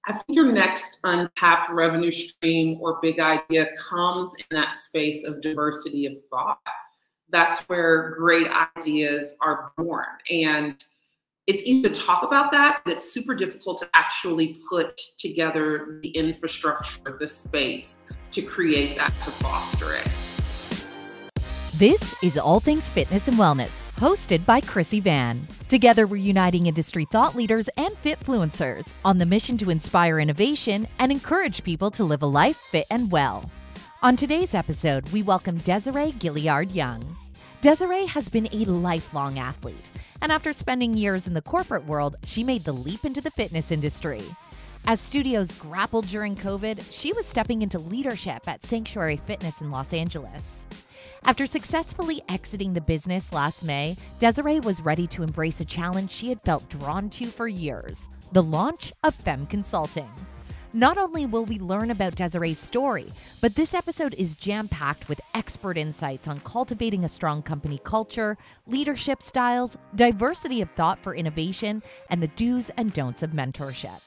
I think your next untapped revenue stream or big idea comes in that space of diversity of thought. That's where great ideas are born. And it's easy to talk about that, but it's super difficult to actually put together the infrastructure, the space to create that, to foster it. This is All Things Fitness and Wellness, hosted by Krissy Vann. Together, we're uniting industry thought leaders and fitfluencers on the mission to inspire innovation and encourage people to live a life fit and well. On today's episode, we welcome Desiree Guilliard-Young. Desiree has been a lifelong athlete, and after spending years in the corporate world, she made the leap into the fitness industry. As studios grappled during COVID, she was stepping into leadership at Sanctuary Fitness in Los Angeles. After successfully exiting the business last May, Desiree was ready to embrace a challenge she had felt drawn to for years: the launch of Femme Consulting. Not only will we learn about Desiree's story, but this episode is jam-packed with expert insights on cultivating a strong company culture, leadership styles, diversity of thought for innovation, and the do's and don'ts of mentorship.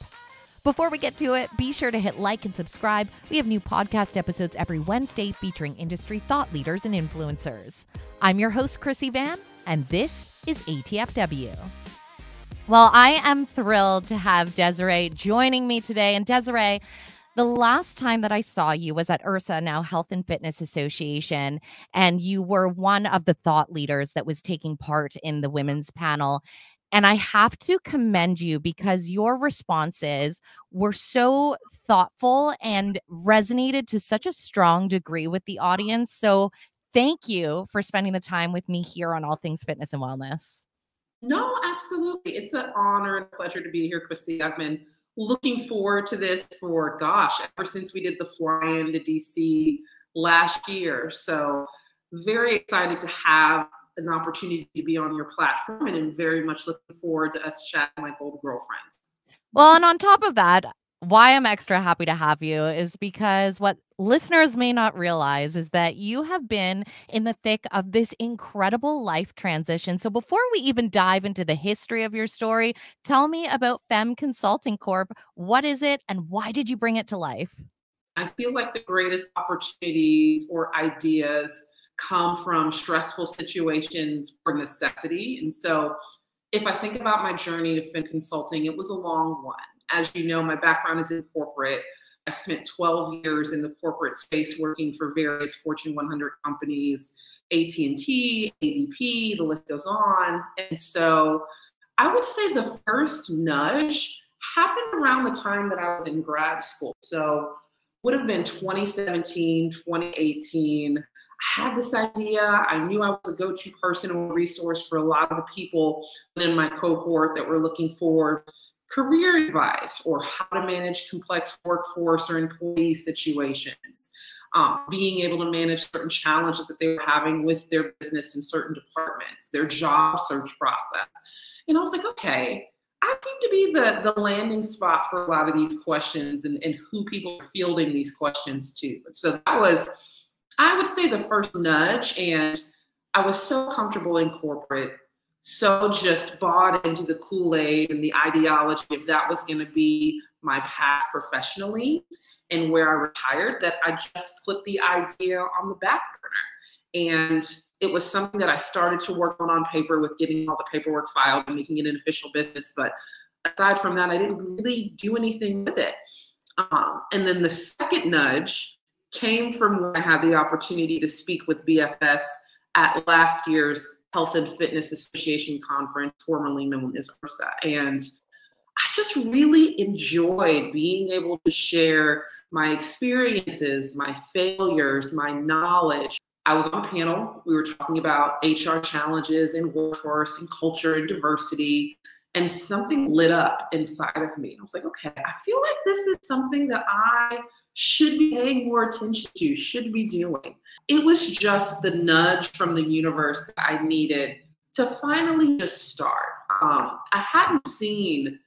Before we get to it, be sure to hit like and subscribe. We have new podcast episodes every Wednesday featuring industry thought leaders and influencers. I'm your host, Krissy Vann, and this is ATFW. Well, I am thrilled to have Desiree joining me today. And Desiree, the last time that I saw you was at IHRSA, now Health and Fitness Association, and you were one of the thought leaders that was taking part in the women's panel. And I have to commend you because your responses were so thoughtful and resonated to such a strong degree with the audience. So thank you for spending the time with me here on All Things Fitness and Wellness. No, absolutely. It's an honor and pleasure to be here, Krissy. I've been looking forward to this for, ever since we did the fly-in to DC last year. So very excited to have an opportunity to be on your platform, and I'm very much looking forward to us chatting like old girlfriends. Well, and on top of that, why I'm extra happy to have you is because what listeners may not realize is that you have been in the thick of this incredible life transition. So before we even dive into the history of your story, tell me about Femme Consulting Corp. What is it and why did you bring it to life? I feel like the greatest opportunities or ideas come from stressful situations or necessity. And so if I think about my journey to Femme Consulting, it was a long one. As you know, my background is in corporate. I spent 12 years in the corporate space working for various Fortune 100 companies, AT&T, ADP, the list goes on. And so I would say the first nudge happened around the time that I was in grad school. So would have been 2017, 2018. I had this idea. I knew I was a go-to person or resource for a lot of the people in my cohort that were looking for career advice or how to manage complex workforce or employee situations, being able to manage certain challenges that they were having with their business in certain departments, their job search process. And I was like, okay, I seem to be the landing spot for a lot of these questions and who people are fielding these questions to. So that was, I would say, the first nudge. And I was so comfortable in corporate, so just bought into the Kool-Aid and the ideology if that was going to be my path professionally and where I retired, that I just put the idea on the back burner. And it was something that I started to work on paper with getting all the paperwork filed and making it an official business. But aside from that, I didn't really do anything with it. And then the second nudge came from when I had the opportunity to speak with BFS at last year's Health and Fitness Association conference, formerly known as IHRSA. And I just really enjoyed being able to share my experiences, my failures, my knowledge. I was on a panel. We were talking about HR challenges and workforce and culture and diversity, and something lit up inside of me. I was like, okay, I feel like this is something that I should be paying more attention to, should be doing. It was just the nudge from the universe that I needed to finally just start. I hadn't seen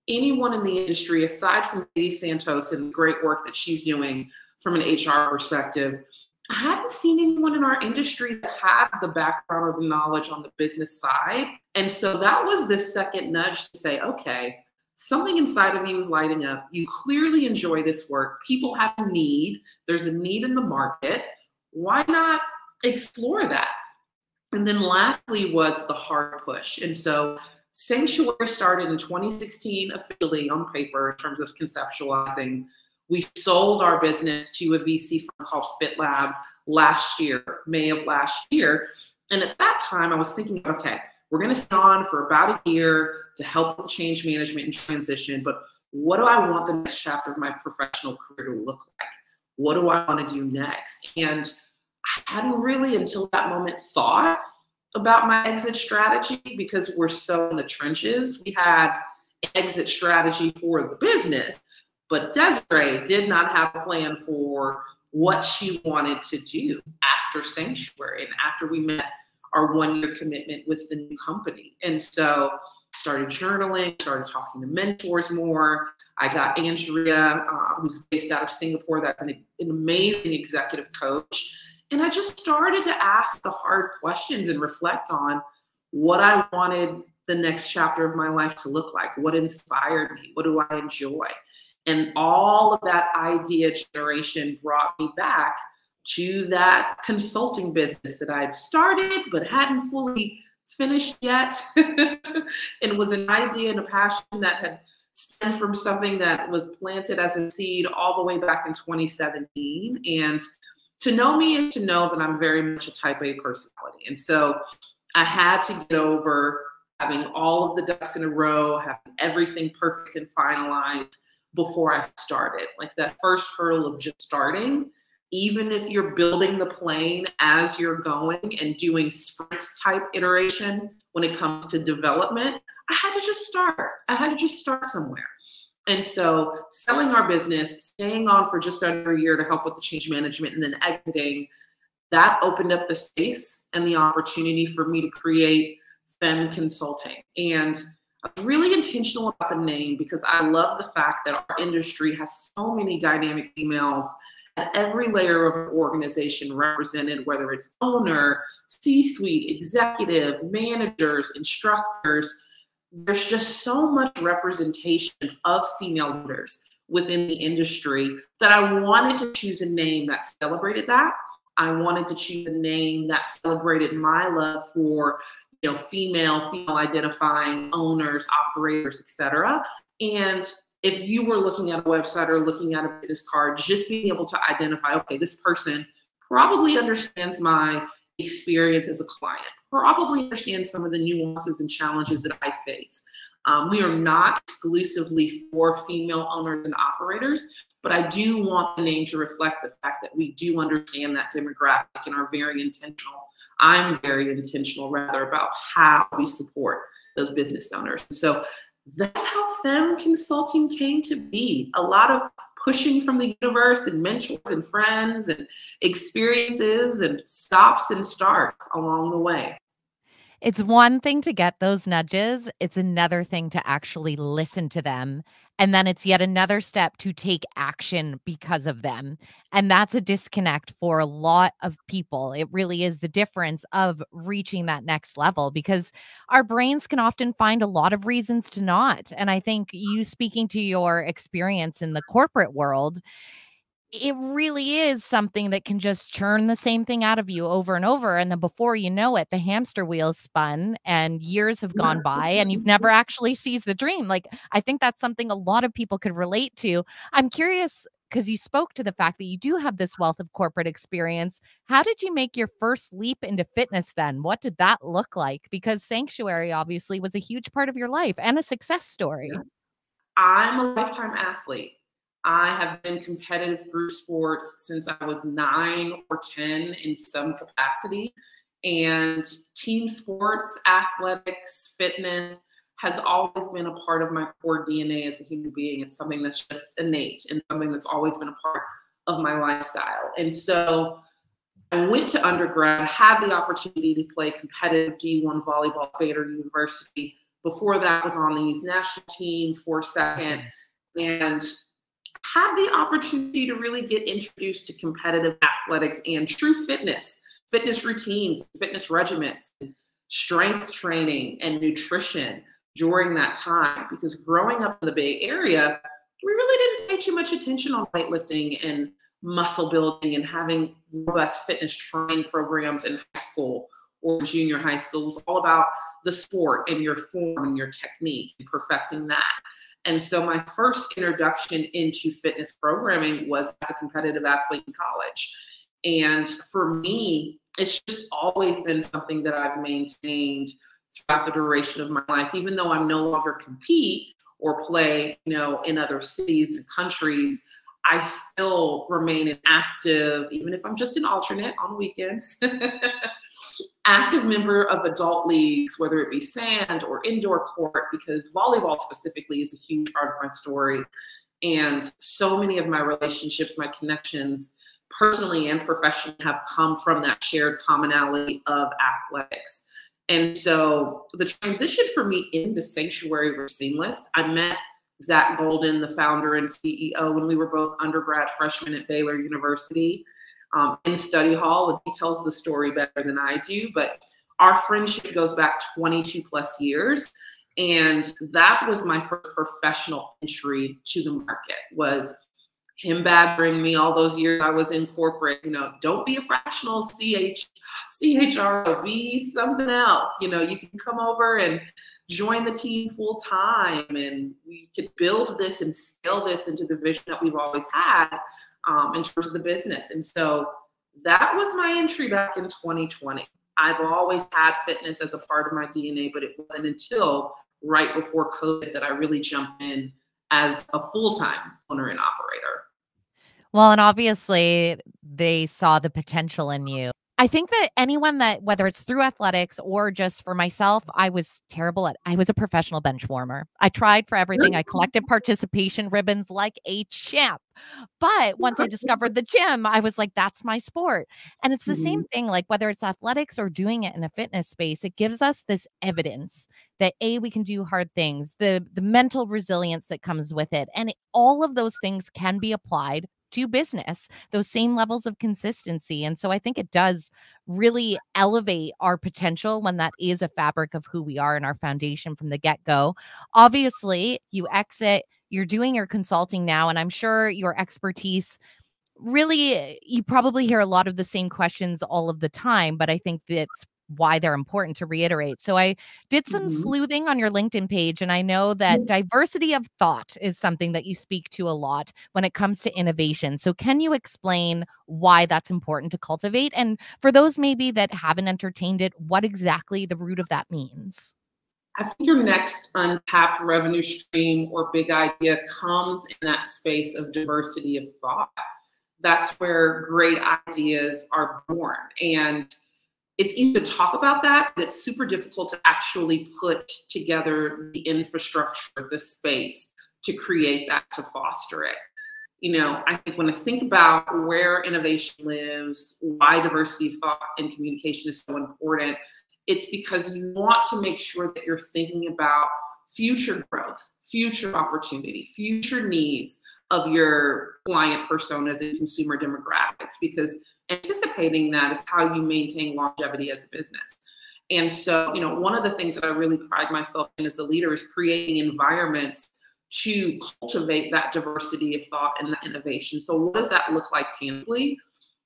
anyone in the industry, aside from Lady Santos and the great work that she's doing from an HR perspective, I hadn't seen anyone in our industry that had the background or the knowledge on the business side. And so that was the second nudge to say, okay, something inside of me was lighting up. You clearly enjoy this work. People have a need. There's a need in the market. Why not explore that? And then lastly was the hard push. And so Sanctuary started in 2016 officially on paper in terms of conceptualizing. We sold our business to a VC firm called FitLab last year, May of last year. And at that time, I was thinking, okay, we're going to stay on for about a year to help with change management and transition. But what do I want the next chapter of my professional career to look like? What do I want to do next? And I hadn't really until that moment thought about my exit strategy because we're so in the trenches. We had an exit strategy for the business, but Desiree did not have a plan for what she wanted to do after Sanctuary and after we met our 1-year commitment with the new company. And so I started journaling, started talking to mentors more. I got Andrea, who's based out of Singapore, that's an amazing executive coach. And I just started to ask the hard questions and reflect on what I wanted the next chapter of my life to look like. What inspired me? What do I enjoy? And all of that idea generation brought me back to that consulting business that I had started but hadn't fully finished yet. It was an idea and a passion that had stemmed from something that was planted as a seed all the way back in 2017. And to know me is to know that I'm very much a type A personality. And so I had to get over having all of the ducks in a row, having everything perfect and finalized before I started. Like that first hurdle of just starting, even if you're building the plane as you're going and doing sprint type iteration when it comes to development, I had to just start. I had to just start somewhere. And so selling our business, staying on for just under a year to help with the change management, and then exiting, that opened up the space and the opportunity for me to create Femme Consulting. And I was really intentional about the name because I love the fact that our industry has so many dynamic females at every layer of our organization represented, whether it's owner, C-suite, executive, managers, instructors. There's just so much representation of female leaders within the industry that I wanted to choose a name that celebrated that. I wanted to choose a name that celebrated my love for, female identifying owners, operators, etc. And if you were looking at a website or looking at a business card, just being able to identify, okay, this person probably understands my experience as a client, probably understands some of the nuances and challenges that I face. We are not exclusively for female owners and operators, but I do want the name to reflect the fact that we do understand that demographic and are very intentional. I'm very intentional, rather, about how we support those business owners. So that's how Femme Consulting came to be. A lot of pushing from the universe and mentors and friends and experiences and stops and starts along the way. It's one thing to get those nudges. It's another thing to actually listen to them. And then it's yet another step to take action because of them. And that's a disconnect for a lot of people. It really is the difference of reaching that next level because our brains can often find a lot of reasons to not. And I think you speaking to your experience in the corporate world, it really is something that can just churn the same thing out of you over and over. And then before you know it, the hamster wheel's spun and years have gone by and you've never actually seized the dream. Like, I think that's something a lot of people could relate to. I'm curious, because you spoke to the fact that you do have this wealth of corporate experience. How did you make your first leap into fitness then? What did that look like? Because Sanctuary obviously was a huge part of your life and a success story. I'm a lifetime athlete. I have been competitive group sports since I was 9 or 10 in some capacity. And team sports, athletics, fitness has always been a part of my core DNA as a human being. It's something that's just innate and something that's always been a part of my lifestyle. And so I went to undergrad, had the opportunity to play competitive D1 volleyball at Baylor University. Before that, I was on the youth national team for a second. And had the opportunity to really get introduced to competitive athletics and true fitness routines, fitness regimens, strength training and nutrition. during that time, because growing up in the Bay Area, we really didn't pay too much attention on weightlifting and muscle building and having robust fitness training programs in high school or junior high school. It was all about the sport and your form and your technique and perfecting that. And so my first introduction into fitness programming was as a competitive athlete in college. And for me, it's just always been something that I've maintained throughout the duration of my life, even though I'm no longer compete or play, in other cities and countries. I still remain an active, even if I'm just an alternate on weekends, active member of adult leagues, whether it be sand or indoor court, because volleyball specifically is a huge part of my story. And so many of my relationships, my connections, personally and professionally, have come from that shared commonality of athletics. And so the transition for me into Sanctuary was seamless. I met Zach Golden, the founder and CEO, when we were both undergrad freshmen at Baylor University in study hall. He tells the story better than I do, but our friendship goes back 22 plus years. And that was my first professional entry to the market, was him badgering me all those years I was in corporate, don't be a fractional CHRO, be something else. You can come over and join the team full time, and we could build this and scale this into the vision that we've always had in terms of the business. And so that was my entry back in 2020. I've always had fitness as a part of my DNA, but it wasn't until right before COVID that I really jumped in as a full-time owner and operator. Well, and obviously they saw the potential in you. I think that anyone that, whether it's through athletics or just for myself, I was a professional bench warmer. I tried for everything. I collected participation ribbons like a champ. But once I discovered the gym, I was like, that's my sport. And it's the same thing, like whether it's athletics or doing it in a fitness space, it gives us this evidence that we can do hard things, the mental resilience that comes with it. And all of those things can be applied to business, those same levels of consistency. And so I think it does really elevate our potential when that is a fabric of who we are and our foundation from the get-go. Obviously, you exit, you're doing your consulting now, and I'm sure your expertise really, you probably hear a lot of the same questions all of the time, but I think that's why they're important to reiterate. So I did some sleuthing on your LinkedIn page, and I know that diversity of thought is something that you speak to a lot when it comes to innovation. So can you explain why that's important to cultivate? And for those maybe that haven't entertained it, what exactly the root of that means? I think your next untapped revenue stream or big idea comes in that space of diversity of thought. That's where great ideas are born. And it's easy to talk about that, but it's super difficult to actually put together the infrastructure, the space to create that, to foster it. I think when I think about where innovation lives, why diversity of thought and communication is so important, it's because you want to make sure that you're thinking about future growth, future opportunity, future needs of your client personas and consumer demographics, because anticipating that is how you maintain longevity as a business. And so, one of the things that I really pride myself in as a leader is creating environments to cultivate that diversity of thought and that innovation. So what does that look like tangibly?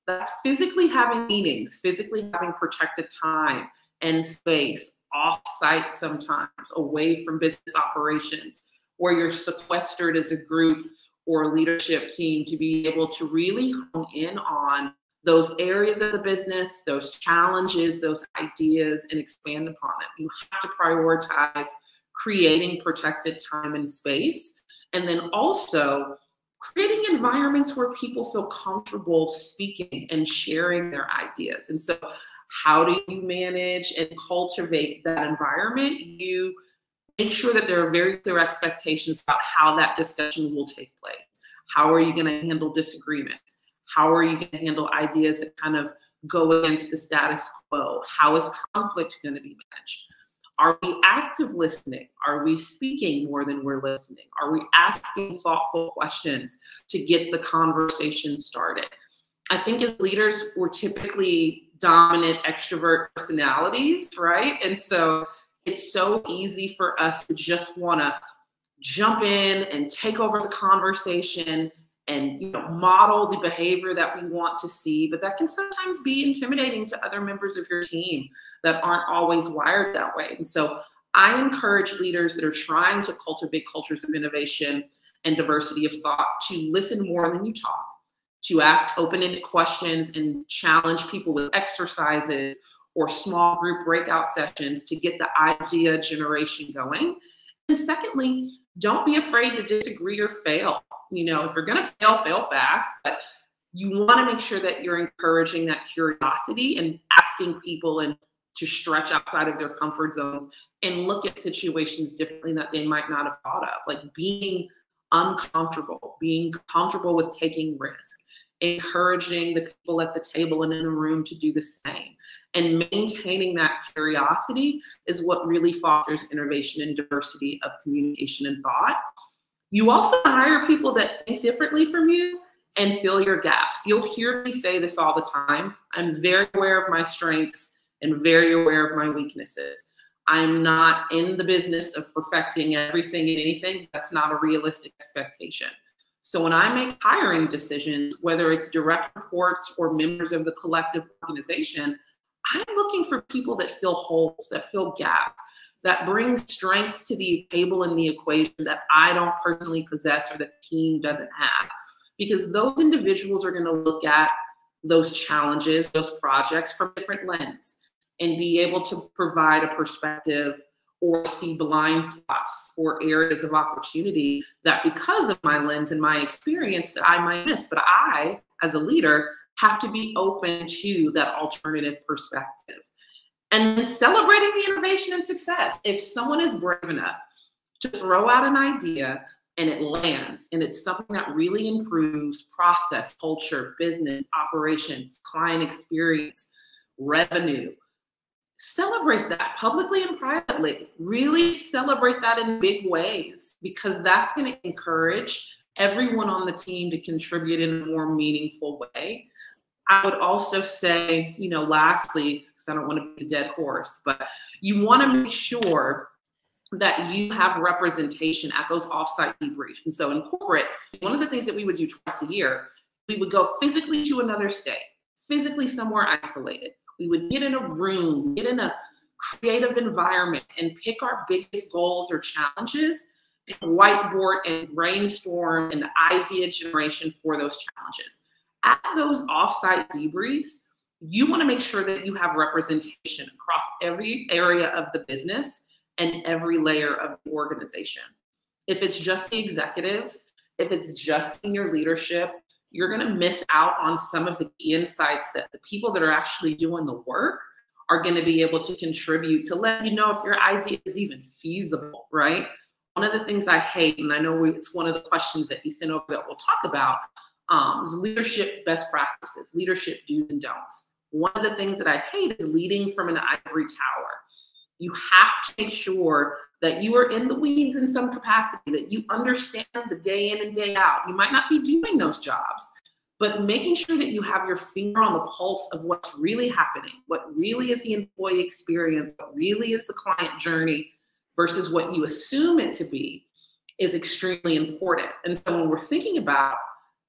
That's physically having meetings, physically having protected time and space off-site, sometimes away from business operations, where you're sequestered as a group or leadership team to be able to really hone in on those areas of the business, those challenges, those ideas, and expand upon them. You have to prioritize creating protected time and space, and then also creating environments where people feel comfortable speaking and sharing their ideas. And so how do you manage and cultivate that environment? You make sure that there are very clear expectations about how that discussion will take place. How are you going to handle disagreements? How are you going to handle ideas that kind of go against the status quo? How is conflict going to be managed? Are we active listening? Are we speaking more than we're listening? Are we asking thoughtful questions to get the conversation started? I think as leaders, we're typically dominant extrovert personalities, right? And so it's so easy for us to just want to jump in and take over the conversation and, you know, model the behavior that we want to see, but that can sometimes be intimidating to other members of your team that aren't always wired that way. And so I encourage leaders that are trying to cultivate cultures of innovation and diversity of thought to listen more than you talk, to ask open-ended questions and challenge people with exercises or small group breakout sessions to get the idea generation going. And secondly, don't be afraid to disagree or fail. You know, if you're going to fail, fail fast, but you want to make sure that you're encouraging that curiosity and asking people and to stretch outside of their comfort zones and look at situations differently that they might not have thought of, like being uncomfortable, being comfortable with taking risks, encouraging the people at the table and in the room to do the same. And maintaining that curiosity is what really fosters innovation and diversity of communication and thought. You also hire people that think differently from you and fill your gaps. You'll hear me say this all the time. I'm very aware of my strengths and very aware of my weaknesses. I'm not in the business of perfecting everything and anything. That's not a realistic expectation. So when I make hiring decisions, whether it's direct reports or members of the collective organization, I'm looking for people that fill holes, that fill gaps, that bring strengths to the table in the equation that I don't personally possess or the team doesn't have. Because those individuals are going to look at those challenges, those projects from a different lens and be able to provide a perspective or see blind spots or areas of opportunity that because of my lens and my experience that I might miss. But I, as a leader, have to be open to that alternative perspective. And celebrating the innovation and success. If someone is brave enough to throw out an idea and it lands and it's something that really improves process, culture, business, operations, client experience, revenue, celebrate that publicly and privately. Really celebrate that in big ways, because that's going to encourage everyone on the team to contribute in a more meaningful way. I would also say, you know, lastly, because I don't want to be a dead horse, but you want to make sure that you have representation at those offsite debriefs. And so in corporate, one of the things that we would do twice a year, we would go physically to another state, physically somewhere isolated. We would get in a room, get in a creative environment and pick our biggest goals or challenges and whiteboard and brainstorm and idea generation for those challenges. At those offsite debriefs, you want to make sure that you have representation across every area of the business and every layer of the organization. If it's just the executives, if it's just senior leadership, you're going to miss out on some of the key insights that the people that are actually doing the work are going to be able to contribute to let you know if your idea is even feasible, right? One of the things I hate, and I know it's one of the questions that you sent over that we'll talk about, is leadership best practices, leadership do's and don'ts. One of the things that I hate is leading from an ivory tower. You have to make sure that you are in the weeds in some capacity, that you understand the day in and day out. You might not be doing those jobs, but making sure that you have your finger on the pulse of what's really happening, what really is the employee experience, what really is the client journey versus what you assume it to be is extremely important. And so when we're thinking about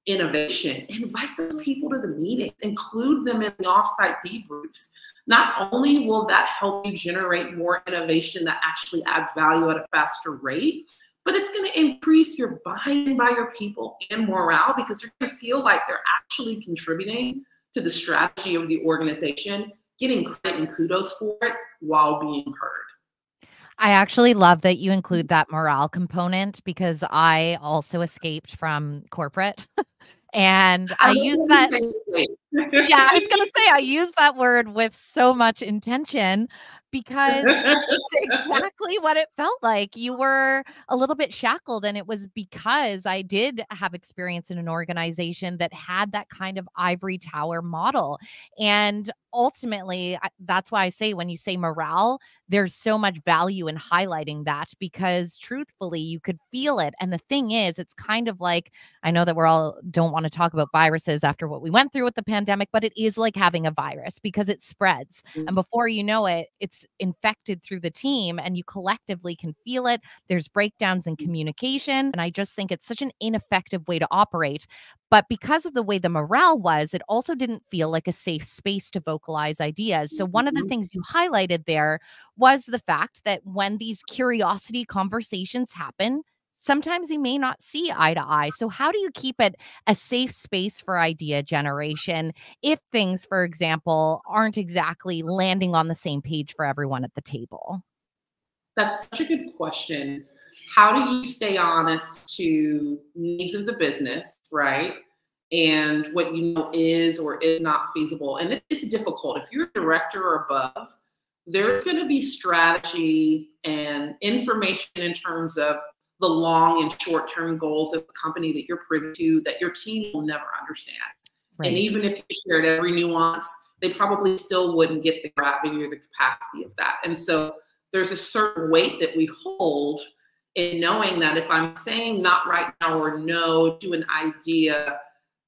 innovation, invite those people to the meetings, include them in the offsite debriefs. Not only will that help you generate more innovation that actually adds value at a faster rate, but it's going to increase your buy-in by your people and morale, because they're going to feel like they're actually contributing to the strategy of the organization, getting credit and kudos for it while being heard. I actually love that you include that morale component, because I also escaped from corporate. And I use that. Yeah, I was going to say, I use that word with so much intention because it's exactly what it felt like. You were a little bit shackled, and it was because I did have experience in an organization that had that kind of ivory tower model. And ultimately, that's why I say when you say morale, there's so much value in highlighting that, because truthfully, you could feel it. And the thing is, it's kind of like, I know that we're all don't want to talk about viruses after what we went through with the pandemic, but it is like having a virus because it spreads. And before you know it, it's gets infected through the team and you collectively can feel it. There's breakdowns in communication. And I just think it's such an ineffective way to operate. But because of the way the morale was, it also didn't feel like a safe space to vocalize ideas. So one of the things you highlighted there was the fact that when these curiosity conversations happen, sometimes you may not see eye to eye. So how do you keep it a safe space for idea generation if things, for example, aren't exactly landing on the same page for everyone at the table? That's such a good question. How do you stay honest to needs of the business, right? And what you know is or is not feasible. And it's difficult. If you're a director or above, there's going to be strategy and information in terms of the long and short-term goals of the company that you're privy to that your team will never understand. Right. And even if you shared every nuance, they probably still wouldn't get the gravity or the capacity of that. And so there's a certain weight that we hold in knowing that if I'm saying not right now or no to an idea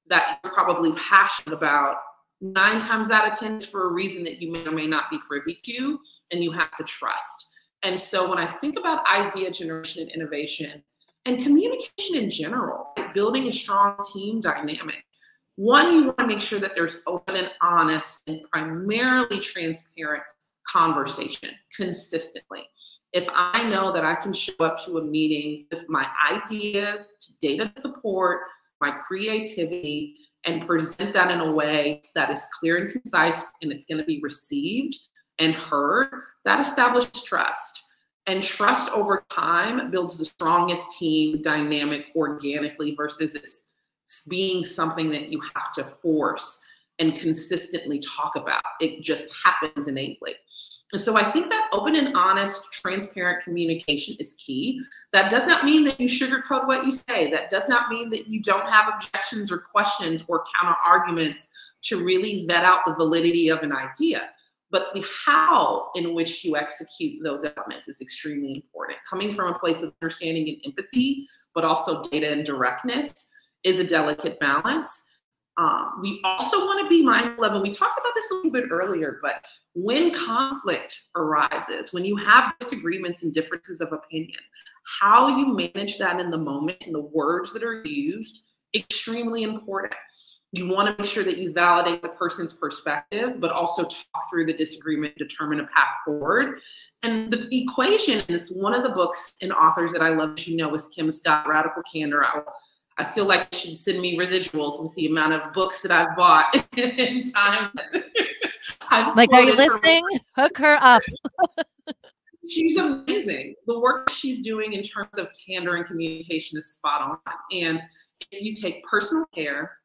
that you're probably passionate about, 9 times out of 10 is for a reason that you may or may not be privy to, and you have to trust. And so when I think about idea generation and innovation and communication in general, building a strong team dynamic, one, you want to make sure that there's open and honest and primarily transparent conversation consistently. If I know that I can show up to a meeting with my ideas, data support, my creativity, and present that in a way that is clear and concise and it's going to be received and heard, that establishes trust. And trust over time builds the strongest team dynamic organically versus it's being something that you have to force and consistently talk about. It just happens innately. And so I think that open and honest, transparent communication is key. That does not mean that you sugarcoat what you say. That does not mean that you don't have objections or questions or counter arguments to really vet out the validity of an idea. But the how in which you execute those elements is extremely important. Coming from a place of understanding and empathy, but also data and directness is a delicate balance. We also want to be mindful of, and we talked about this a little bit earlier, but when conflict arises, when you have disagreements and differences of opinion, how you manage that in the moment and the words that are used, extremely important. You want to make sure that you validate the person's perspective, but also talk through the disagreement, determine a path forward. And the equation is one of the books and authors that I love, as you know, is Kim Scott, Radical Candor. I feel like you should send me residuals with the amount of books that I've bought in time. Like, are you listening? Hook her up. She's amazing. The work she's doing in terms of candor and communication is spot on. And if you take personal care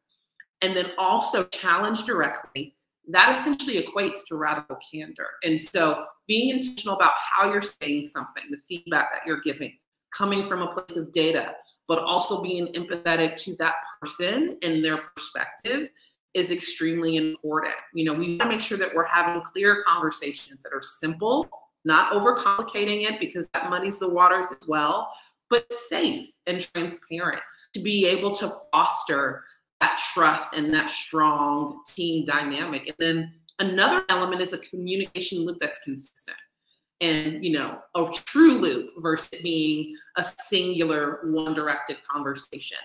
and then also challenge directly, that essentially equates to radical candor. And so being intentional about how you're saying something, the feedback that you're giving, coming from a place of data, but also being empathetic to that person and their perspective is extremely important. You know, we want to make sure that we're having clear conversations that are simple, not overcomplicating it because that muddies the waters as well, but safe and transparent to be able to foster that trust and that strong team dynamic. And then another element is a communication loop that's consistent. And, you know, a true loop versus it being a singular one-directed conversation.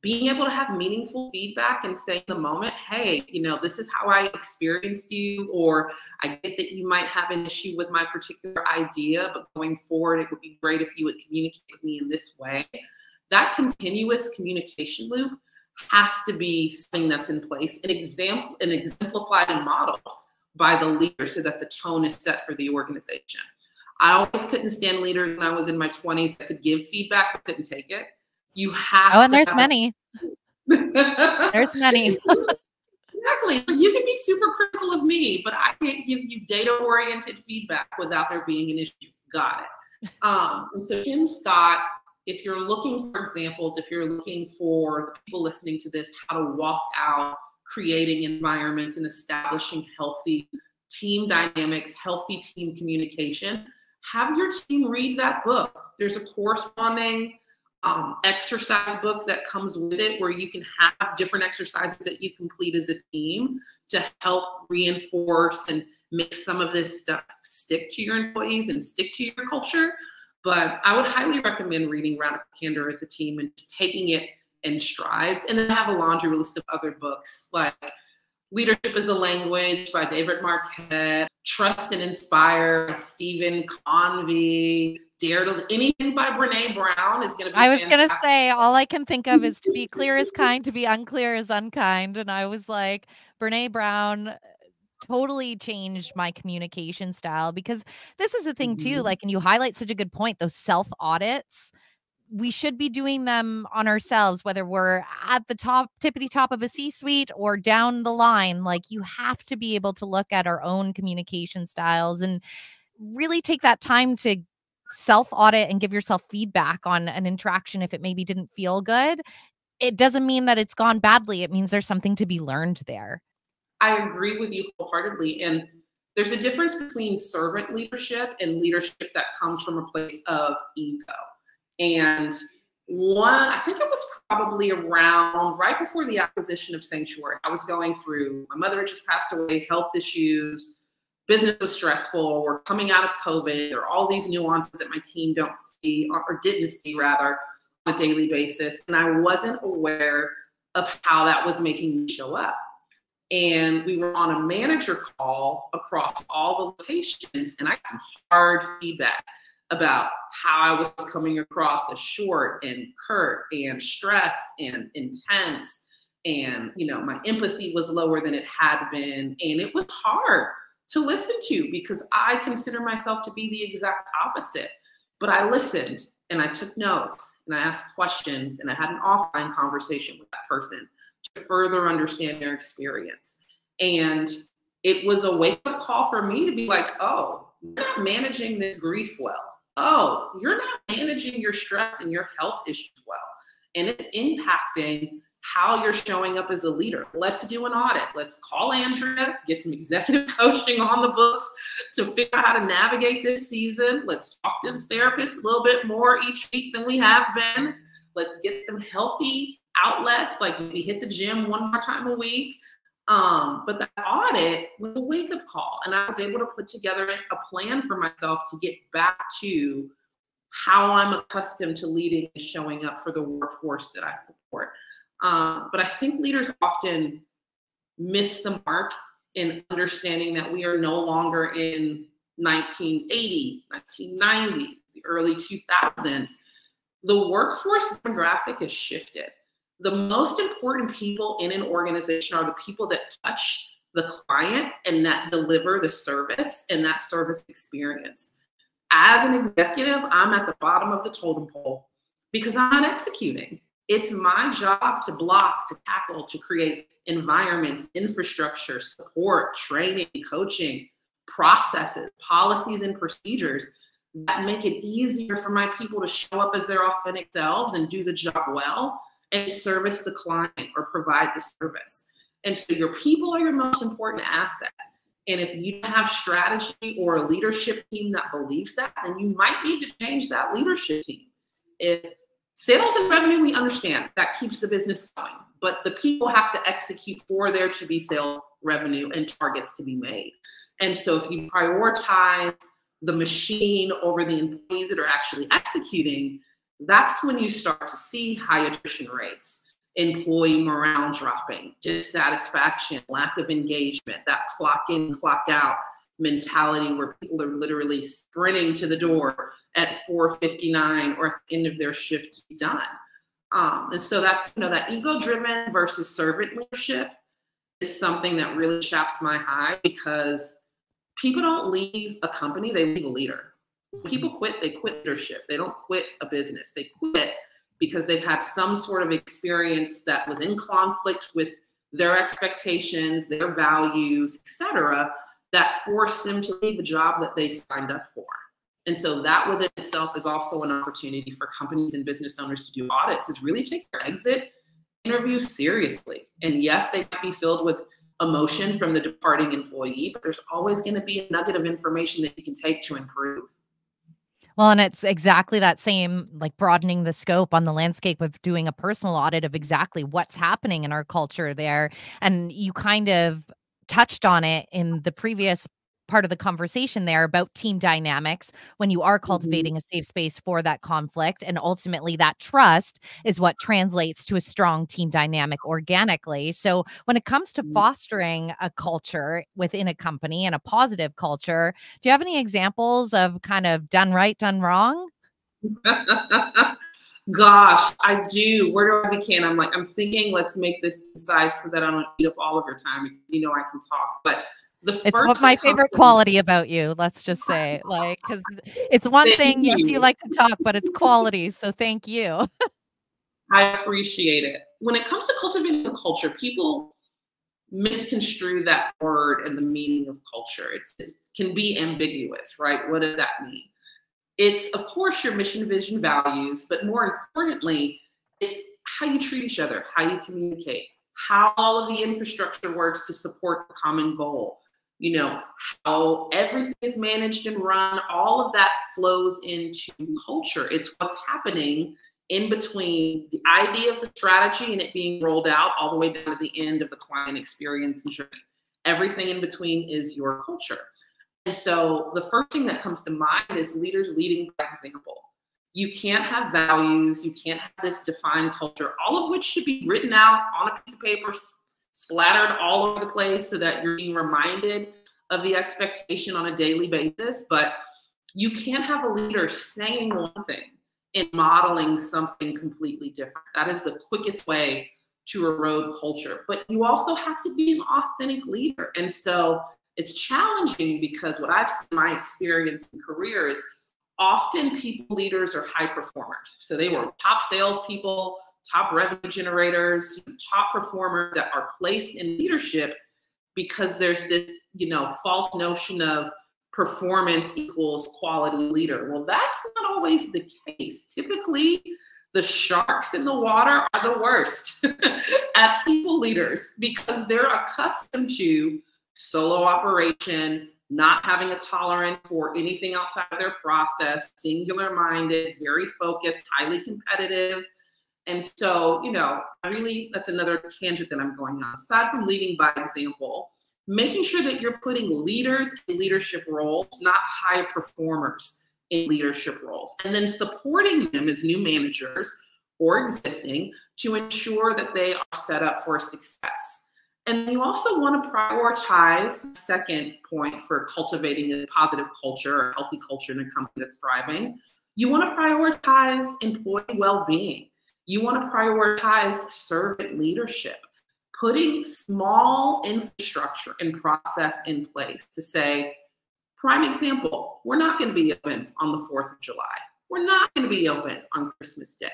Being able to have meaningful feedback and say in the moment, hey, you know, this is how I experienced you, or I get that you might have an issue with my particular idea, but going forward, it would be great if you would communicate with me in this way. That continuous communication loop has to be something that's in place, an exemplified and modeled by the leader so that the tone is set for the organization. I always couldn't stand leaders when I was in my 20s that could give feedback but couldn't take it. You have to. Oh, and there's many. There's many. Exactly. You can be super critical of me, but I can't give you data-oriented feedback without there being an issue. Got it. And so Kim Scott, if you're looking for examples, if you're looking for the people listening to this, how to walk out creating environments and establishing healthy team dynamics, healthy team communication, have your team read that book. There's a corresponding exercise book that comes with it where you can have different exercises that you complete as a team to help reinforce and make some of this stuff stick to your employees and stick to your culture. But I would highly recommend reading Radical Candor as a team and just taking it in strides. And then have a laundry list of other books like Leadership is a Language by David Marquette, Trust and Inspire by Stephen Convey, Dare to anything by Brene Brown is going to be I was fantastic. going to say, all I can think of is to be clear is kind, to be unclear is unkind. And I was like, Brene Brown totally changed my communication style, because this is the thing too, like, and you highlight such a good point, those self audits. We should be doing them on ourselves, whether we're at the top, tippity top of a C-suite or down the line. Like, you have to be able to look at our own communication styles and really take that time to self-audit and give yourself feedback on an interaction if it maybe didn't feel good. It doesn't mean that it's gone badly. It means there's something to be learned there. I agree with you wholeheartedly. And there's a difference between servant leadership and leadership that comes from a place of ego. And I think it was probably around right before the acquisition of Sanctuary. I was going through, my mother had just passed away, health issues, business was stressful, we're coming out of COVID. There are all these nuances that my team don't see or didn't see rather on a daily basis. And I wasn't aware of how that was making me show up. And we were on a manager call across all the locations, and I got some hard feedback about how I was coming across as short and curt and stressed and intense. And, you know, my empathy was lower than it had been. And it was hard to listen to because I consider myself to be the exact opposite. But I listened and I took notes and I asked questions and I had an offline conversation with that person to further understand their experience. And it was a wake-up call for me to be like, oh, you're not managing this grief well. Oh, you're not managing your stress and your health issues well. And it's impacting how you're showing up as a leader. Let's do an audit. Let's call Andrea, get some executive coaching on the books to figure out how to navigate this season. Let's talk to the therapist a little bit more each week than we have been. Let's get some healthy outlets, like maybe hit the gym one more time a week. But that audit was a wake-up call, and I was able to put together a plan for myself to get back to how I'm accustomed to leading and showing up for the workforce that I support. But I think leaders often miss the mark in understanding that we are no longer in 1980, 1990, the early 2000s. The workforce demographic has shifted. The most important people in an organization are the people that touch the client and that deliver the service and that service experience. As an executive, I'm at the bottom of the totem pole because I'm not executing. It's my job to block, to tackle, to create environments, infrastructure, support, training, coaching, processes, policies, and procedures that make it easier for my people to show up as their authentic selves and do the job well and service the client or provide the service. And so your people are your most important asset. And if you don't have strategy or a leadership team that believes that, then you might need to change that leadership team. If sales and revenue, we understand that keeps the business going, but the people have to execute for there to be sales, revenue, and targets to be made. And so if you prioritize the machine over the employees that are actually executing, that's when you start to see high attrition rates, employee morale dropping, dissatisfaction, lack of engagement, that clock in, clock out mentality where people are literally sprinting to the door at 4:59 or at the end of their shift to be done. And so that's, that ego-driven versus servant leadership is something that really chaps my hide, because people don't leave a company, they leave a leader. When people quit, they quit leadership. They don't quit a business. They quit because they've had some sort of experience that was in conflict with their expectations, their values, etc., that forced them to leave a job that they signed up for. And so that within itself is also an opportunity for companies and business owners to do audits, is really take their exit interviews seriously. And yes, they might be filled with emotion from the departing employee, but there's always going to be a nugget of information that you can take to improve. Well, and it's exactly that same, like, broadening the scope on the landscape of doing a personal audit of exactly what's happening in our culture there. And you kind of touched on it in the previous part of the conversation there about team dynamics when you are Mhm. cultivating a safe space for that conflict. And ultimately, that trust is what translates to a strong team dynamic organically. So, when it comes to fostering a culture within a company and a positive culture, do you have any examples of kind of done right, done wrong? Gosh, I do. Where do I begin? I'm thinking, let's make this concise so that I don't eat up all of your time because you know I can talk. But the It's what first my that comes favorite to mind, quality about you, let's just say, like, because it's one thank thing, yes, you you. like to talk, but it's quality, so thank you. I appreciate it. When it comes to cultivating a culture, people misconstrue that word and the meaning of culture. It can be ambiguous, right? What does that mean? It's, of course, your mission, vision, values, but more importantly, it's how you treat each other, how you communicate, how all of the infrastructure works to support the common goal. You know, how everything is managed and run, all of that flows into culture. It's what's happening in between the idea of the strategy and it being rolled out all the way down to the end of the client experience and journey. Everything in between is your culture. And so the first thing that comes to mind is leaders leading by example. You can't have values, you can't have this defined culture, all of which should be written out on a piece of paper, splattered all over the place so that you're being reminded of the expectation on a daily basis. But you can't have a leader saying one thing and modeling something completely different. That is the quickest way to erode culture. But you also have to be an authentic leader. And so it's challenging because what I've seen in my experience in career is often people leaders are high performers. So they were top salespeople, top revenue generators, top performers that are placed in leadership because there's this, false notion of performance equals quality leader. Well, that's not always the case. Typically, the sharks in the water are the worst at people leaders because they're accustomed to solo operation, not having a tolerance for anything outside of their process, singular minded, very focused, highly competitive. And so, that's another tangent that I'm going on. Aside from leading by example, making sure that you're putting leaders in leadership roles, not high performers in leadership roles, and then supporting them as new managers or existing to ensure that they are set up for success. And you also want to prioritize, second point for cultivating a positive culture or healthy culture in a company that's thriving, you want to prioritize employee well-being. You want to prioritize servant leadership, putting small infrastructure and process in place to say, prime example, we're not going to be open on the 4th of July. We're not going to be open on Christmas Day.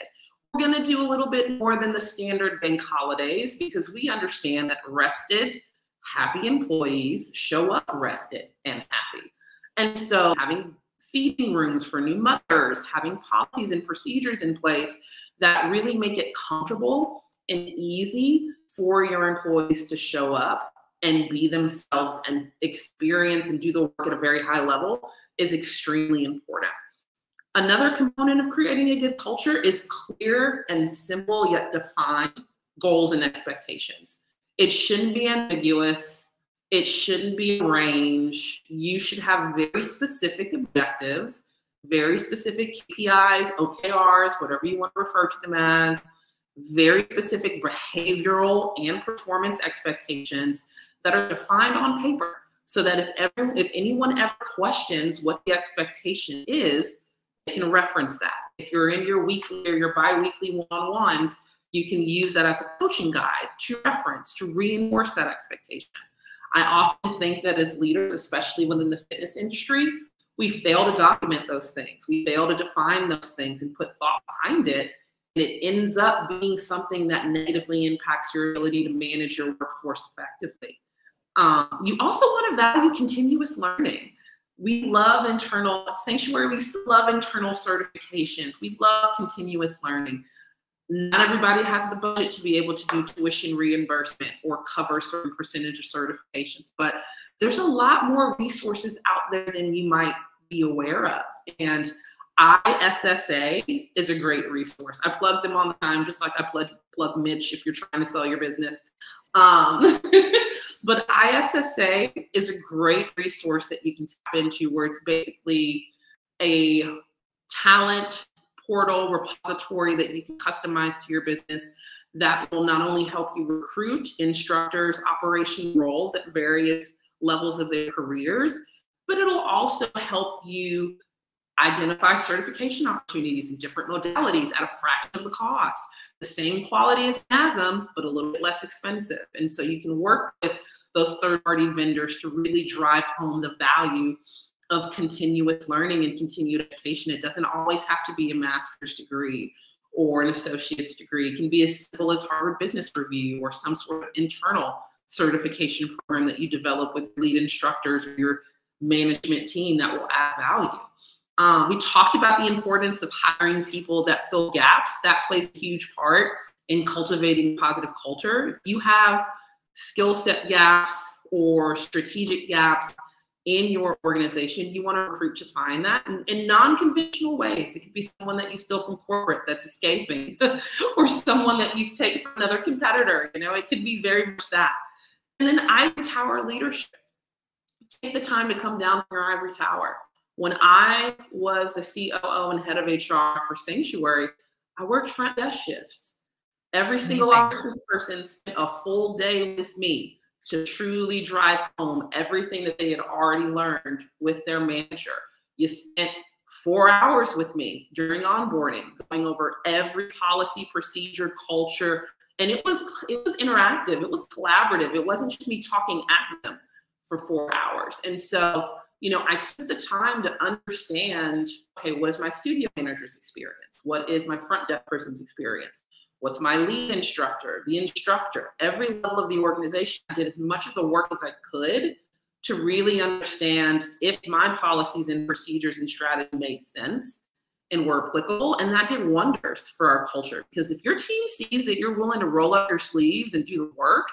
We're going to do a little bit more than the standard bank holidays because we understand that rested, happy employees show up rested and happy. And so having feeding rooms for new mothers, having policies and procedures in place that really make it comfortable and easy for your employees to show up and be themselves and experience and do the work at a very high level is extremely important. Another component of creating a good culture is clear and simple yet defined goals and expectations. It shouldn't be ambiguous. It shouldn't be a range. You should have very specific objectives, very specific KPIs, OKRs, whatever you want to refer to them as, very specific behavioral and performance expectations that are defined on paper so that if anyone ever questions what the expectation is, they can reference that. If you're in your weekly or your bi-weekly one-on-ones, you can use that as a coaching guide to reference, to reinforce that expectation. I often think that as leaders, especially within the fitness industry, we fail to document those things. We fail to define those things and put thought behind it. And it ends up being something that negatively impacts your ability to manage your workforce effectively. You also want to value continuous learning. We love internal sanctuary. We still love internal certifications. We love continuous learning. Not everybody has the budget to be able to do tuition reimbursement or cover a certain percentage of certifications, but there's a lot more resources out there than you might be aware of. And ISSA is a great resource. I plug them all the time, just like I plug Mitch if you're trying to sell your business. But ISSA is a great resource that you can tap into, where it's basically a talent portal repository that you can customize to your business that will not only help you recruit instructors, operation roles at various levels of their careers, but it'll also help you identify certification opportunities in different modalities at a fraction of the cost. The same quality as NASM, but a little bit less expensive. And so you can work with those third-party vendors to really drive home the value of continuous learning and continued education. It doesn't always have to be a master's degree or an associate's degree. It can be as simple as Harvard Business Review or some sort of internal certification program that you develop with lead instructors or your management team that will add value. We talked about the importance of hiring people that fill gaps. That plays a huge part in cultivating positive culture. If you have skill set gaps or strategic gaps in your organization, you want to recruit to find that in non-conventional ways. It could be someone that you steal from corporate that's escaping or someone that you take from another competitor. You know, it could be very much that. And then ivory tower leadership. Take the time to come down from your ivory tower. When I was the COO and head of HR for Sanctuary, I worked front desk shifts. Every single operations person spent a full day with me to truly drive home everything that they had already learned with their manager. You spent 4 hours with me during onboarding, going over every policy, procedure, culture, and it was interactive. It was collaborative. It wasn't just me talking at them for 4 hours. And so, you know, I took the time to understand, okay, what is my studio manager's experience? What is my front desk person's experience? What's my lead instructor, the instructor? Every level of the organization, I did as much of the work as I could to really understand if my policies and procedures and strategy made sense and were applicable. And that did wonders for our culture. Because if your team sees that you're willing to roll up your sleeves and do the work,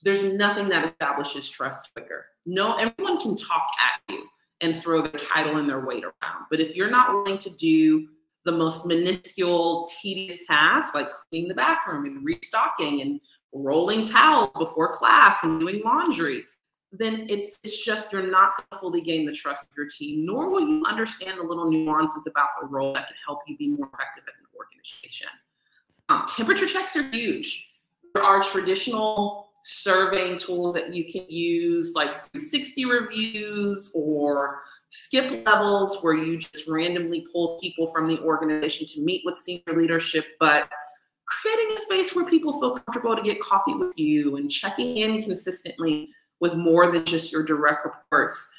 there's nothing that establishes trust quicker. No, everyone can talk at you and throw their title and their weight around. But if you're not willing to do the most minuscule, tedious tasks like cleaning the bathroom and restocking and rolling towels before class and doing laundry, then it's just, you're not going to fully gain the trust of your team, nor will you understand the little nuances about the role that can help you be more effective as an organization. Temperature checks are huge. There are traditional surveying tools that you can use, like 360 reviews or skip levels, where you just randomly pull people from the organization to meet with senior leadership, but creating a space where people feel comfortable to get coffee with you and checking in consistently with more than just your direct reports,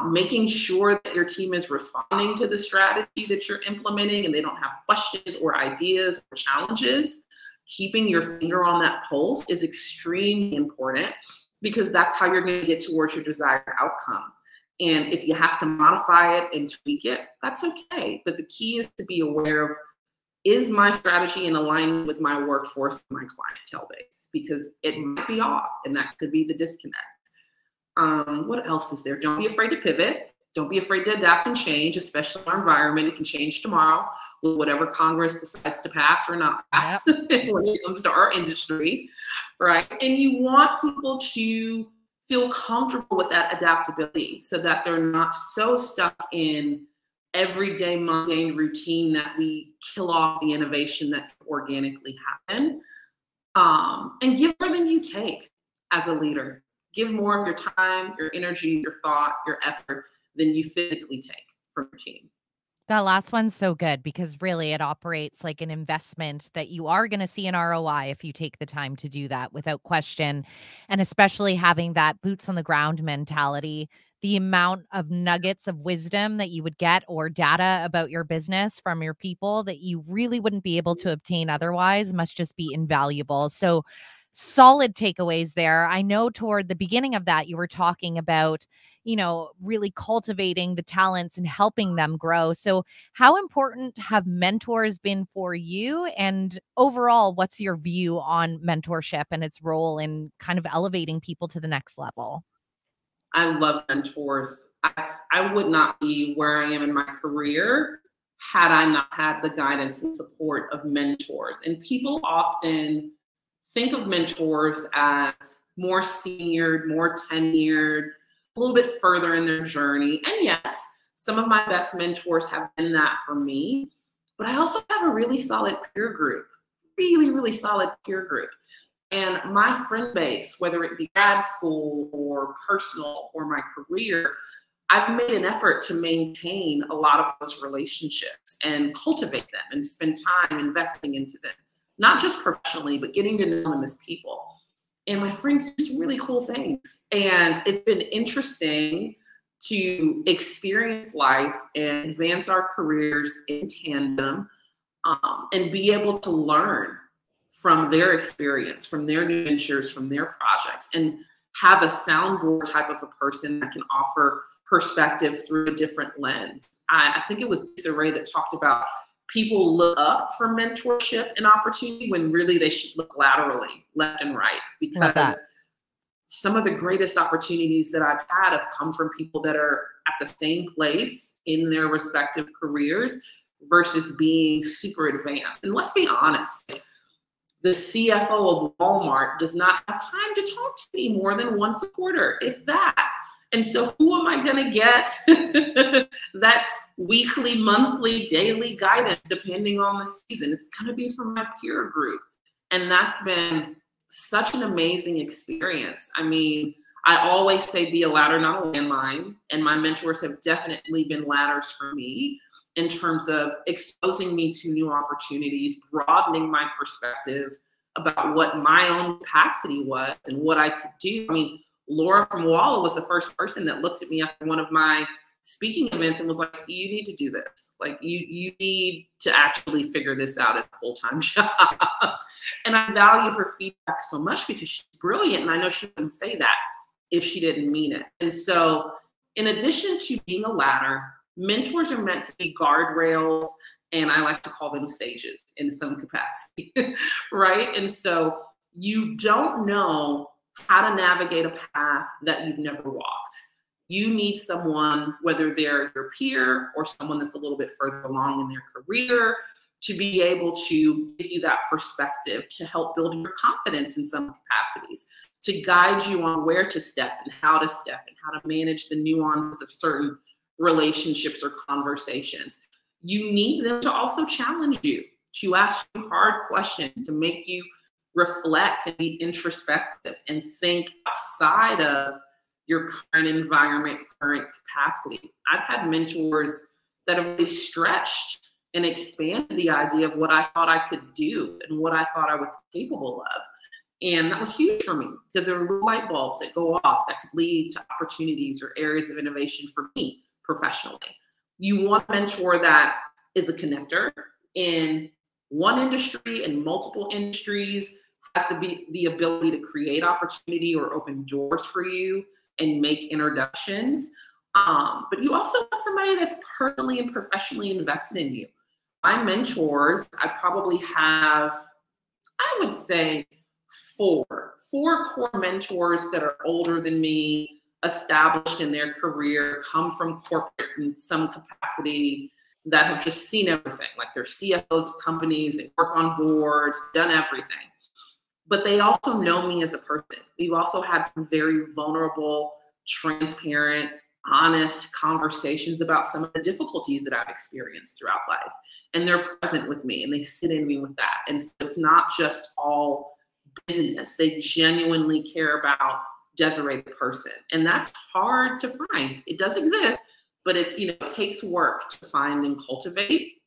making sure that your team is responding to the strategy that you're implementing and they don't have questions or ideas or challenges. Keeping your finger on that pulse is extremely important, because that's how you're going to get towards your desired outcome. And if you have to modify it and tweak it, that's okay. But the key is to be aware of, is my strategy in alignment with my workforce and my clientele base? Because it might be off, and that could be the disconnect. What else is there? Don't be afraid to pivot. Don't be afraid to adapt and change, especially in our environment. It can change tomorrow with whatever Congress decides to pass or not pass. Yep. When it comes to our industry, right? And you want people to feel comfortable with that adaptability so that they're not so stuck in everyday mundane routine that we kill off the innovation that can organically happen. And give more than you take as a leader. Give more of your time, your energy, your thought, your effort than you physically take from your team. That last one's so good, because really it operates like an investment that you are going to see an ROI if you take the time to do that without question. And especially having that boots on the ground mentality, the amount of nuggets of wisdom that you would get or data about your business from your people that you really wouldn't be able to obtain otherwise must just be invaluable. So solid takeaways there. I know toward the beginning of that, you were talking about, you know, really cultivating the talents and helping them grow. So how important have mentors been for you? And overall, what's your view on mentorship and its role in kind of elevating people to the next level? I love mentors. I would not be where I am in my career had I not had the guidance and support of mentors. And people often think of mentors as more senior, more tenured, a little bit further in their journey. And yes, some of my best mentors have been that for me, but I also have a really solid peer group, really solid peer group. And my friend base, whether it be grad school or personal or my career, I've made an effort to maintain a lot of those relationships and cultivate them and spend time investing into them, not just professionally, but getting to know them as people. And my friends do some really cool things. And it's been interesting to experience life and advance our careers in tandem, and be able to learn from their experience, from their new ventures, from their projects, and have a soundboard type of a person that can offer perspective through a different lens. I think it was Desiree that talked about people look up for mentorship and opportunity when really they should look laterally, left and right, because some of the greatest opportunities that I've had have come from people that are at the same place in their respective careers versus being super advanced. And let's be honest, the CFO of Walmart does not have time to talk to me more than once a quarter, if that. And so who am I going to get that weekly, monthly, daily guidance, depending on the season? It's going to be from my peer group. And that's been such an amazing experience. I mean, I always say be a ladder, not a landmine. And my mentors have definitely been ladders for me in terms of exposing me to new opportunities, broadening my perspective about what my own capacity was and what I could do. I mean, Laura from Walla was the first person that looked at me after one of my speaking events and was like, you need to do this. Like, you need to actually figure this out as a full-time job. And I value her feedback so much because she's brilliant. And I know she wouldn't say that if she didn't mean it. And so in addition to being a ladder, mentors are meant to be guardrails, and I like to call them sages in some capacity, right? And so you don't know how to navigate a path that you've never walked. You need someone, whether they're your peer or someone that's a little bit further along in their career, to be able to give you that perspective, to help build your confidence in some capacities, to guide you on where to step and how to manage the nuances of certain relationships or conversations. You need them to also challenge you, to ask you hard questions, to make you reflect and be introspective and think outside of your current environment, current capacity. I've had mentors that have really stretched and expanded the idea of what I thought I could do and what I thought I was capable of. And that was huge for me because there are little light bulbs that go off that could lead to opportunities or areas of innovation for me professionally. You want a mentor that is a connector in one industry and multiple industries, has to be the ability to create opportunity or open doors for you and make introductions. But you also want somebody that's personally and professionally invested in you. My mentors, I probably have, I would say, four core mentors that are older than me, established in their career, come from corporate in some capacity, that have just seen everything. Like they're CFOs of companies, they work on boards, done everything. But they also know me as a person. We've also had some very vulnerable, transparent, honest conversations about some of the difficulties that I've experienced throughout life. And they're present with me and they sit in me with that. And so it's not just all business. They genuinely care about Desiree the person. And that's hard to find. It does exist, but it's, it takes work to find and cultivate.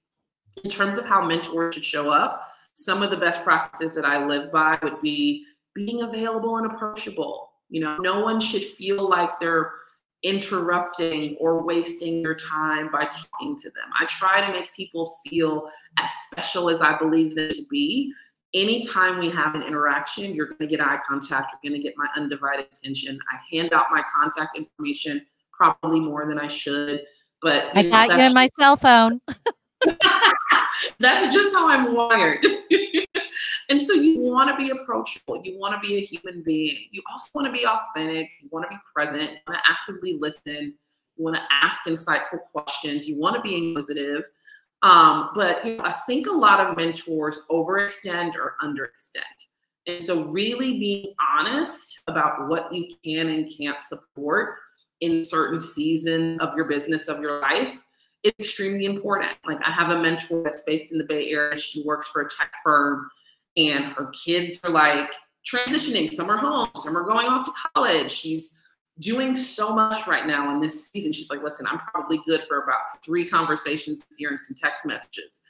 In terms of how mentors should show up, some of the best practices that I live by would be being available and approachable. No one should feel like they're interrupting or wasting their time by talking to them. I try to make people feel as special as I believe them to be. Anytime we have an interaction, you're going to get eye contact. You're going to get my undivided attention. I hand out my contact information probably more than I should, but I got you in my cell phone. That's just how I'm wired. And so you want to be approachable. You want to be a human being. You also want to be authentic. You want to be present. You want to actively listen. You want to ask insightful questions. You want to be inquisitive. But you know, I think a lot of mentors overextend or underextend. And so really being honest about what you can and can't support in certain seasons of your business, of your life, is extremely important. Like I have a mentor that's based in the Bay Area. She works for a tech firm and her kids are like transitioning. Some are home, some are going off to college. She's doing so much right now in this season. She's like, listen, I'm probably good for about 3 conversations this year and some text messages.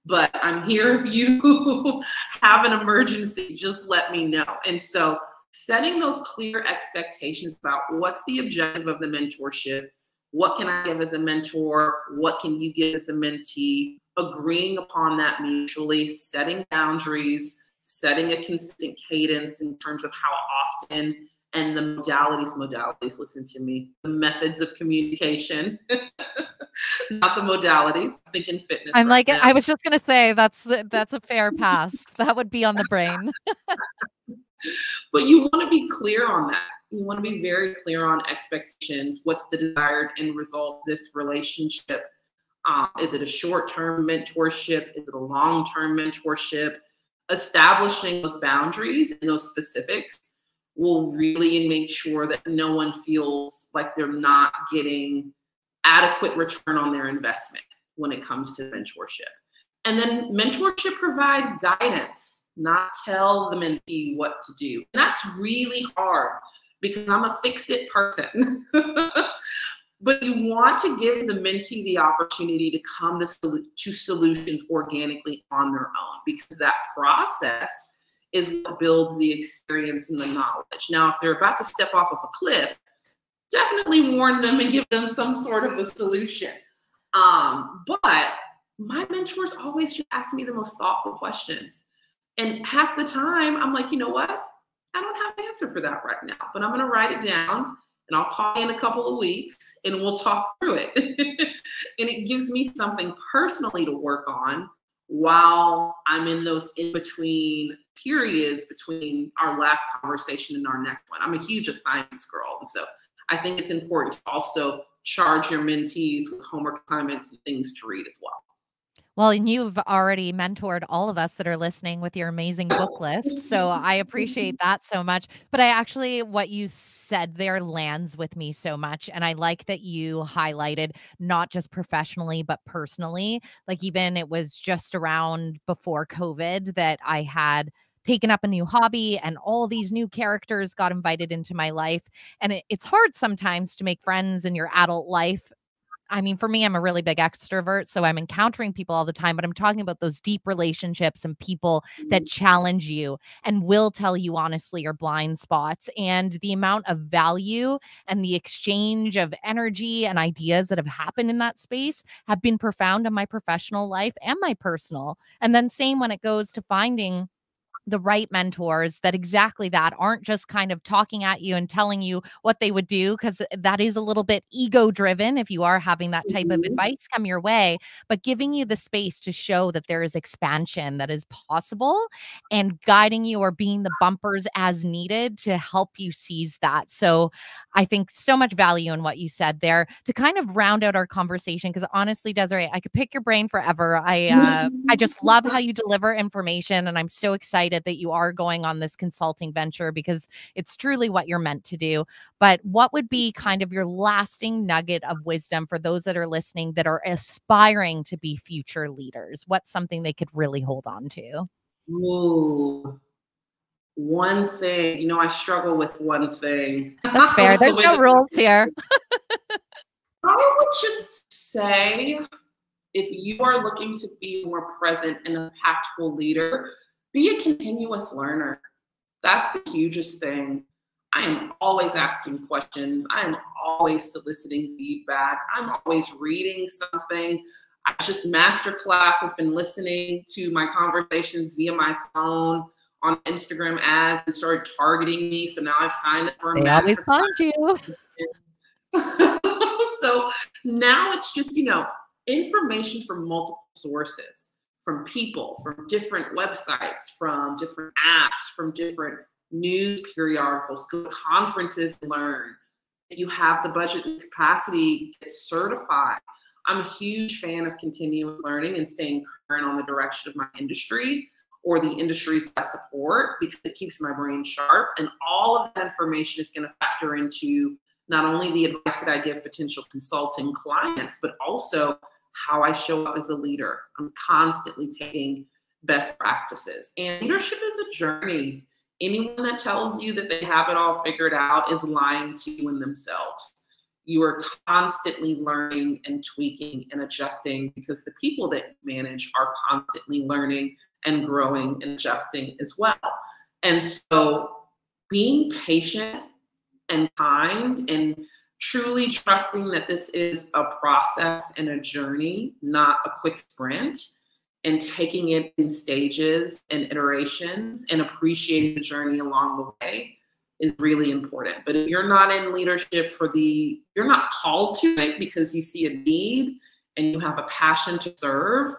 But I'm here if you have an emergency, just let me know. And so setting those clear expectations about what's the objective of the mentorship, what can I give as a mentor, what can you give as a mentee, agreeing upon that mutually, setting boundaries, setting a consistent cadence in terms of how often, and the modalities, listen to me, the methods of communication, not the modalities. I'm thinking fitness. I'm right like, now. I was just going to say that's a fair pass. That would be on the brain. But you want to be clear on that. You want to be very clear on expectations. What's the desired end result of this relationship? Is it a short-term mentorship? Is it a long-term mentorship? Establishing those boundaries and those specifics will really make sure that no one feels like they're not getting adequate return on their investment when it comes to mentorship. And then mentorship provide guidance, not tell the mentee what to do. And that's really hard because I'm a fix-it person. But you want to give the mentee the opportunity to come to solutions organically on their own, because that process is what builds the experience and the knowledge. Now, if they're about to step off of a cliff, definitely warn them and give them some sort of a solution. But my mentors always just ask me the most thoughtful questions. And half the time, I'm like, you know what? I don't have an answer for that right now, but I'm going to write it down and I'll call you in a couple of weeks and we'll talk through it. And it gives me something personally to work on while I'm in those in-between periods between our last conversation and our next one. I'm a huge assignments girl. And so I think it's important to also charge your mentees with homework assignments and things to read as well. Well, and you've already mentored all of us that are listening with your amazing book list. So I appreciate that so much. But I actually, what you said there lands with me so much. And I like that you highlighted not just professionally, but personally. Like even it was just around before COVID that I had taken up a new hobby and all these new characters got invited into my life. And it's hard sometimes to make friends in your adult life. I mean, for me, I'm a really big extrovert, so I'm encountering people all the time, but I'm talking about those deep relationships and people that challenge you and will tell you honestly your blind spots, and the amount of value and the exchange of energy and ideas that have happened in that space have been profound in my professional life and my personal. And then same when it goes to finding the right mentors that exactly that aren't just kind of talking at you and telling you what they would do, because that is a little bit ego driven if you are having that type of advice come your way, but giving you the space to show that there is expansion that is possible and guiding you or being the bumpers as needed to help you seize that. So I think so much value in what you said there to kind of round out our conversation, because honestly, Desiree, I could pick your brain forever. I just love how you deliver information, and I'm so excited that you are going on this consulting venture because it's truly what you're meant to do. But what would be kind of your lasting nugget of wisdom for those that are listening that are aspiring to be future leaders? What's something they could really hold on to? Ooh, one thing, you know, I struggle with one thing. That's fair. There's no rules here. I would just say, if you are looking to be a more present and impactful leader, be a continuous learner. That's the hugest thing. I am always asking questions. I am always soliciting feedback. I'm always reading something. I just masterclass has been listening to my conversations via my phone on Instagram ads and started targeting me. So now I've signed up for a masterclass. They always find you. So now it's just, you know, information from multiple sources, from people, from different websites, from different apps, from different news periodicals, go to conferences and learn. If you have the budget and capacity, get certified. I'm a huge fan of continuous learning and staying current on the direction of my industry or the industries I support, because it keeps my brain sharp. And all of that information is going to factor into not only the advice that I give potential consulting clients, but also how I show up as a leader. I'm constantly taking best practices. And leadership is a journey. Anyone that tells you that they have it all figured out is lying to you and themselves. You are constantly learning and tweaking and adjusting, because the people that you manage are constantly learning and growing and adjusting as well. And so being patient and kind and truly trusting that this is a process and a journey, not a quick sprint, and taking it in stages and iterations and appreciating the journey along the way is really important. But if you're not in leadership you're not called to it because you see a need and you have a passion to serve,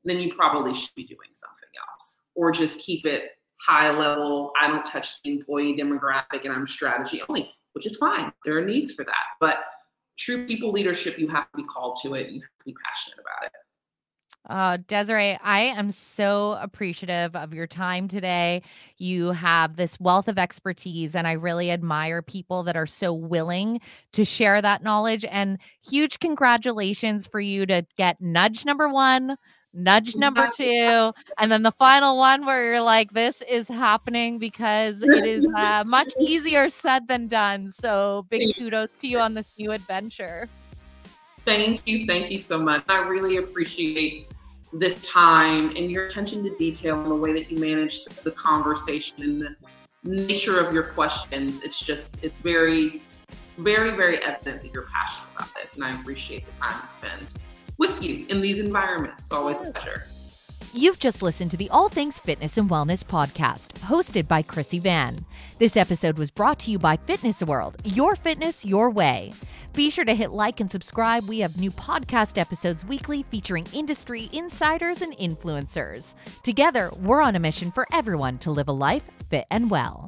then you probably should be doing something else, or just keep it high level. I don't touch the employee demographic and I'm strategy only, which is fine. There are needs for that. But true people leadership, you have to be called to it. You have to be passionate about it. Desiree, I am so appreciative of your time today. You have this wealth of expertise, and I really admire people that are so willing to share that knowledge. And huge congratulations for you to get nudge number 1, nudge number 2, and then the final one where you're like, this is happening, because it is much easier said than done. So big kudos to you on this new adventure. Thank you. Thank you so much. I really appreciate this time and your attention to detail and the way that you manage the conversation and the nature of your questions. It's very, very, very evident that you're passionate about this. And I appreciate the time to spend with you in these environments. It's always a pleasure. You've just listened to the All Things Fitness and Wellness podcast, hosted by Krissy Vann. This episode was brought to you by Fitness World, your fitness, your way. Be sure to hit like and subscribe. We have new podcast episodes weekly featuring industry insiders and influencers. Together, we're on a mission for everyone to live a life fit and well.